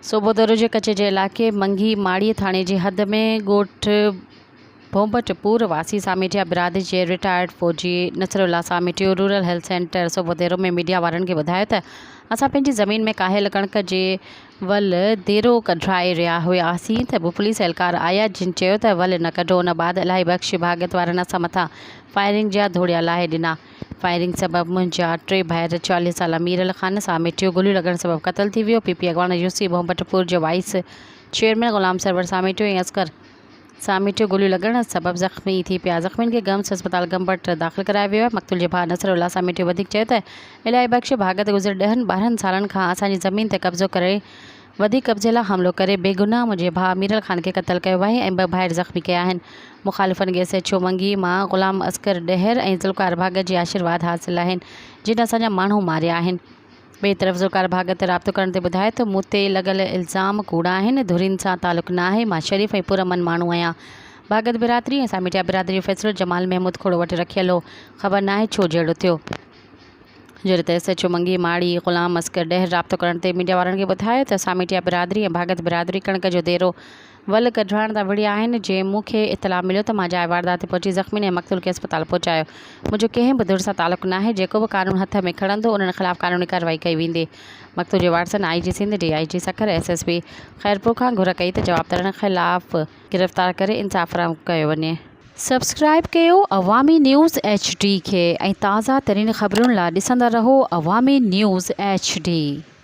सूबोदरो जे कच्छ जे इलाइक़े मंगी माड़ी थाणे जी हद में ॻोठ भोंबटपुर वासी सामेटिया बिरादरी जे रिटायर्ड फ़ौजी नसरुल्ला सामेटियो रूरल हेल्थ सेंटर सूबोदेरो में मीडिया वारनि खे ॿुधायो त असां पंहिंजी ज़मीन में काहियल कणिक जे वल देरो कढाए रहिया हुआसीं त पुलिस एहलकार आया जिन चयो त वल न कढो। उन बाद इलाही बख़्श भागत वारनि असां मथां फायरिंग जा धोड़िया लाहे ॾिना। फायरिंग सबबि मुंहिंजा 3 भाइर 40 साल मीरल ख़ान सामेटियो गोलियूं लॻण सबबि क़तल थी वियो। पीपी अॻवान यूसी भोंबटपुर जो वाइस चेयरमैन ग़ुलाम सरवर सामेटियो ऐं असगर सामेटियो गोलियूं लॻण सबबि ज़ख़्मी थी पिया। ज़ख़्मियुनि खे गम्स अस्पताल गंबट दाख़िल करायो वियो आहे। मक़तूल जे भाउ नसरुल्ला सामेटियो वधीक चयो त इलाही बख़्श भागत गुज़िर 10-12 सालनि खां असांजी ज़मीन ते कब्ज़ो करे वधीक कब्ज़े लाइ हमिलो करे बेगुनाह मुंहिंजे भाउ मीरल ख़ान खे क़तल कयो आहे ऐं 2 भाइर ज़ख़्मी कया आहिनि। मुख़ालिफ़नि खे SHO मंगी मां ग़ुलाम असगर ॾहर ऐं ज़ुल्फ़कार भागत जी आशीर्वाद हासिल आहिनि जिन असांजा माण्हू मारिया आहिनि। ॿिए तरफ़ ज़ुल्फ़कार भागत राब्तो करण ते ॿुधाए त मूं ते लॻल इल्ज़ाम कूड़ा आहिनि। धुरियुनि सां तालुक़ु न आहे। मां शरीफ़ ऐं पुरअमन माण्हू आहियां। भागत बिरादरी ऐं सामेटिया बिरादरी जो फ़ैसिलो जमाल महमूद खोड़ो वटि रखियल हो। ख़बर नाहे छो जहिड़ो थियो। जहिड़े त SHO मंगी माड़ी ग़ुलाम असगर ॾहर राब्तो करण ते मीडिया वारनि खे ॿुधायो त सामेटिया बिरादरी ऐं भागत बिरादरी कणिक जो देरो वल कढाइण तां विड़िया आहिनि। जे मूंखे इतला मिलियो त मां जाइ वारदात ते पहुची ज़ख़्मी ऐं मक़तूल खे अस्पताल पहुचायो। मुंहिंजो कंहिं बि धुर सां तालुक़ु न आहे। जेको बि कानून हथ में खणंदो उन्हनि ख़िलाफ़ कानूनी कार्रवाई कई वेंदी। मक़तूल जे वारसनि IG Sindh DIG Sukkur SSP Khairpur खां घुर कई त जवाबदारनि ख़िलाफ़ गिरफ़्तार करे इंसाफ़ फ़राहम कयो वञे। सब्सक्राइब कयो अवामी न्यूज़ HD खे ऐं ताज़ा तरीन ख़बरुनि लाइ ॾिसंदा रहो अवामी न्यूज़ HD।